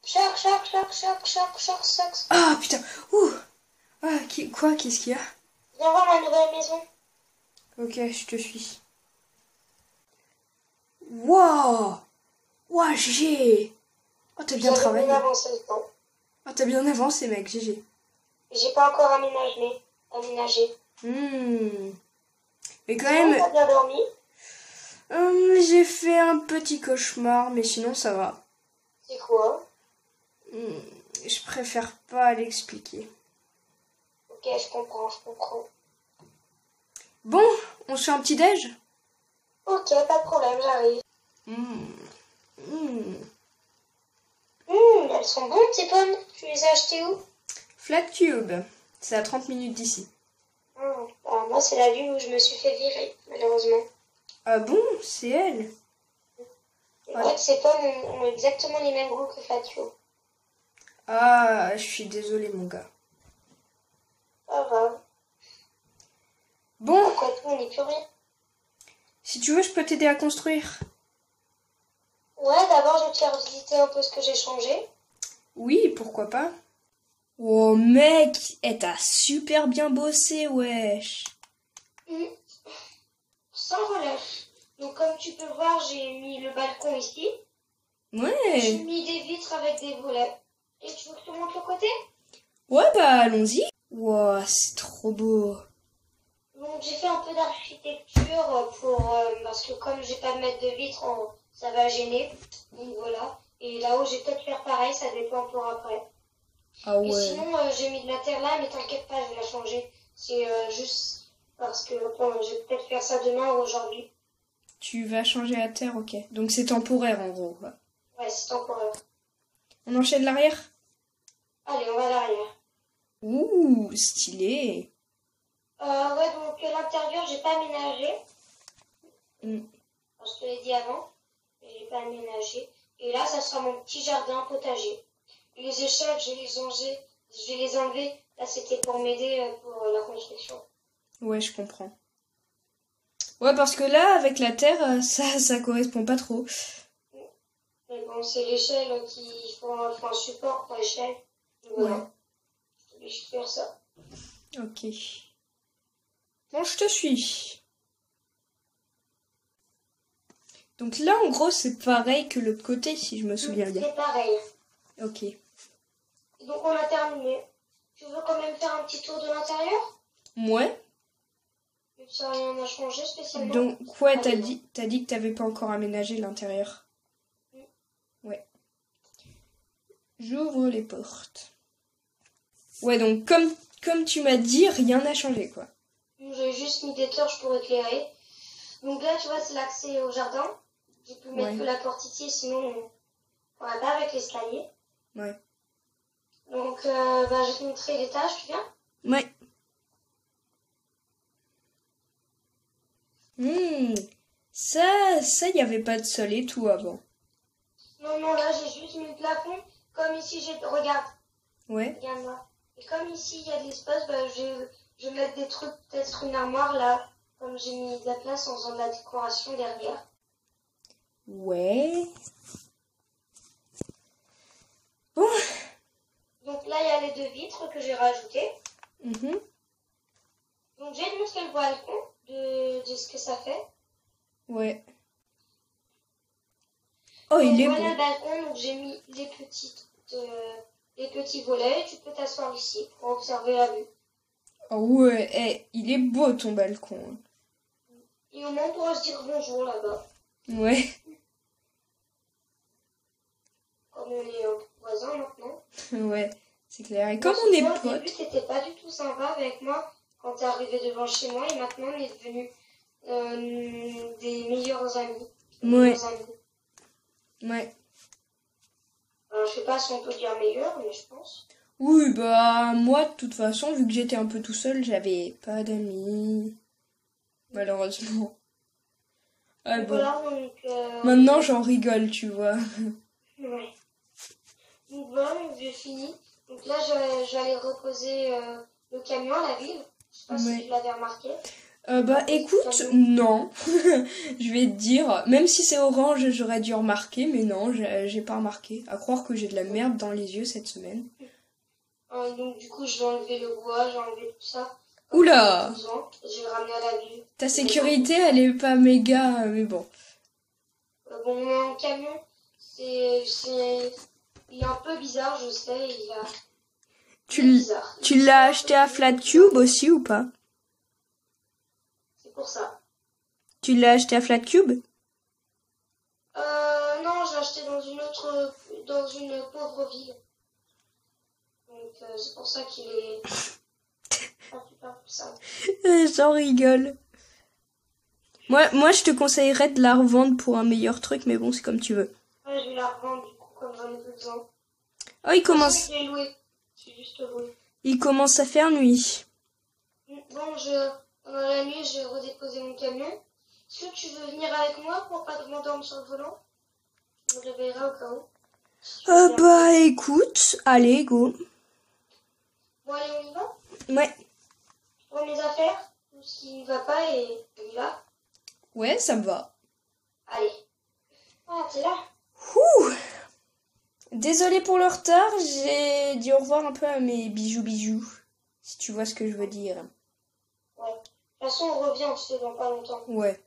Choc, choc, choc, choc, choc, choc, choc. Ah putain. Ouh. Ah, quoi? Qu'est-ce qu'il y a? Viens voir ma nouvelle maison. Ok, je te suis. Waouh. Waouh, GG. Oh, t'as bien J'avais bien travaillé. avancé le temps. Oh, t'as bien avancé, mec, GG. J'ai pas encore aménagé. Mais quand Sinon, même, t'as bien dormi? j'ai fait un petit cauchemar, mais sinon ça va. C'est quoi? Hmm, je préfère pas l'expliquer. Ok, je comprends. Bon, on se fait un petit déj? Ok, pas de problème, j'arrive. Hmm, hmm. Elles sont bonnes tes pommes. Tu les as achetées où? Flattube, c'est à 30 minutes d'ici. Bah, moi, c'est la ville où je me suis fait virer, malheureusement. Ah bon, c'est elle? Et Ah, ouais, ces pommes ont exactement les mêmes goûts que Fatio. ah, je suis désolée, mon gars. Pas grave. Bon, Après tout, on n'y peut rien. si tu veux, je peux t'aider à construire. Ouais, d'abord, je vais te faire visiter un peu ce que j'ai changé. Oui, pourquoi pas? Oh mec, t'as super bien bossé, wesh. Hum, Sans relâche. Donc, comme tu peux voir, j'ai mis le balcon ici. J'ai Ouais. mis des vitres avec des volets. Et tu veux que je te montre le côté? Ouais, bah allons-y. Wow, c'est trop beau. Donc, j'ai fait un peu d'architecture parce que comme j'ai pas de mètre de vitres, ça va gêner. Donc, voilà. Et là-haut, j'ai peut-être faire pareil, ça dépend pour après. Ah Et ouais. sinon, j'ai mis de la terre là, mais t'inquiète pas, je vais la changer. C'est juste parce que bon, je vais peut-être faire ça demain ou aujourd'hui. Tu vas changer la terre, ok. Donc c'est temporaire en gros, quoi. Ouais, c'est temporaire. On enchaîne l'arrière? Allez, on va à l'arrière. Ouh, stylé. Ouais, donc l'intérieur, j'ai pas aménagé. Hmm. Je te l'ai dit avant, mais j'ai pas aménagé. Et là, ça sera mon petit jardin potager. Les échelles, je vais les enlever. Là, c'était pour m'aider pour la construction. Ouais, je comprends. Ouais, parce que là, avec la terre, ça correspond pas trop. Mais bon, c'est l'échelle qui faut un support pour l'échelle. Donc Ouais, voilà, je vais faire ça. ok. Bon, je te suis. Donc là, en gros, c'est pareil que l'autre côté, si je me souviens bien. C'est pareil. Ok. Donc on a terminé. Tu veux quand même faire un petit tour de l'intérieur? Ouais. Ça n'a rien à changer spécialement. Donc, ouais, Allez, t'as dit que t'avais pas encore aménagé l'intérieur. Ouais. J'ouvre les portes. Ouais, donc comme tu m'as dit, rien n'a changé, quoi. j'ai juste mis des torches pour éclairer. Donc là, tu vois, c'est l'accès au jardin. J'ai pu mettre que Ouais, la porte ici, sinon on va pas avec l'escalier. ouais. Donc, je vais te montrer l'étage, tu viens? Ouais. Hmm. Ça, y avait pas de sol et tout avant. Non, non, là, j'ai juste mis le plafond. Comme ici, regarde, Ouais. regarde-moi. Et comme ici, il y a de l'espace, je vais mettre des trucs, peut-être une armoire là. Comme j'ai mis de la place en faisant de la décoration derrière. Ouais. Bon. Donc là, il y a les deux vitres que j'ai rajoutées. Mhm. Donc, je vais te montrer le balcon de ce que ça fait. Ouais. Oh, il Donc, est voilà beau. le balcon. Donc, j'ai mis les petits volets. Tu peux t'asseoir ici pour observer la vue. Oh ouais, il est beau ton balcon. Et au moins, on pourra se dire bonjour là-bas. Ouais. Comme on est voisins maintenant. Ouais, c'est clair. Et Bon, comme on est toi, au début, potes. t'étais pas du tout sympa avec moi quand t'es arrivé devant chez moi. Et maintenant, on est devenus des meilleurs amis. Ouais. Meilleurs amis. Ouais. Alors, je sais pas si on peut dire meilleurs, mais je pense. Oui, bah moi de toute façon, vu que j'étais un peu tout seul, j'avais pas d'amis. Malheureusement. Ah Donc bon. voilà, donc... Maintenant j'en rigole, tu vois. ouais. Donc voilà, donc j'ai fini. Donc là, j'allais reposer le camion à la ville. Je sais pas si tu Ouais. l'avais remarqué. Bah écoute, non. Je vais te dire, même si c'est orange, j'aurais dû remarquer, mais non, j'ai pas remarqué. À croire que j'ai de la merde dans les yeux cette semaine. Donc du coup, je vais enlever le bois, j'ai enlevé tout ça. Oula! Je vais le ramener à la ville. Ta sécurité, elle est pas méga, mais bon. Bon, mon camion, il est un peu bizarre, je sais, bizarre. Tu l'as acheté à Flat Cube aussi ou pas? C'est pour ça. Tu l'as acheté à Flat Cube? Non, j'ai acheté dans une pauvre ville. Donc c'est pour ça qu'il est un super puissant. J'en rigole. Moi, je te conseillerais de la revendre pour un meilleur truc, mais bon, c'est comme tu veux. Ouais, je vais la revendre du coup, comme j'en ai plus besoin. Oh, il commence. Je l'ai loué. J'ai juste loué. Il commence à faire nuit. Bon, pendant la nuit, je vais redéposer mon camion. Est-ce que tu veux venir avec moi pour pas que je m'endorme sur le volant? Je me réveillerai au cas où. Bah écoute, allez, go. Bon, allez, on y va? Ouais. Je prends mes affaires, tout ce qui ne va pas et on y va. Ouais, ça me va. Allez. Ah, t'es là? Ouh. Désolée pour le retard, j'ai dit au revoir un peu à mes bijoux, si tu vois ce que je veux dire. Ouais. De toute façon, on revient, tu sais, dans pas longtemps. Ouais.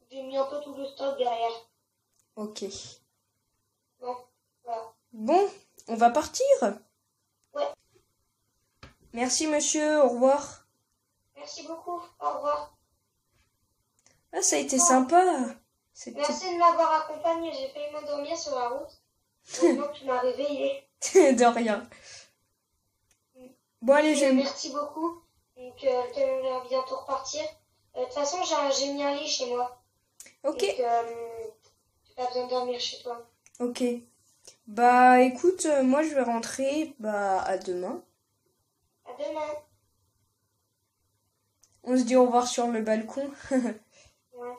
J'ai mis un peu tout le stock derrière. Ok. Bon, voilà. Bon, on va partir? Ouais. Merci monsieur, au revoir. Merci beaucoup, au revoir. Ah, ça a été sympa. Merci de m'avoir accompagné, j'ai failli m'endormir sur la route. Heureusement que tu m'as réveillé. De rien. Bon, allez, Merci beaucoup. Donc, le camion va bientôt repartir. De toute façon, j'ai mis un lit chez moi. Ok. Donc, j'ai pas besoin de dormir chez toi. Ok. Bah, écoute, moi, je vais rentrer. Bah, à demain. À demain. On se dit au revoir sur le balcon. Ouais.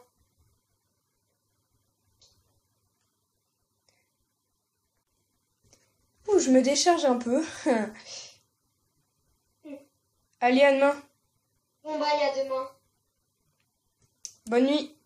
Ouh, je me décharge un peu. Allez, à demain. Bon, bye, à demain. Bonne nuit.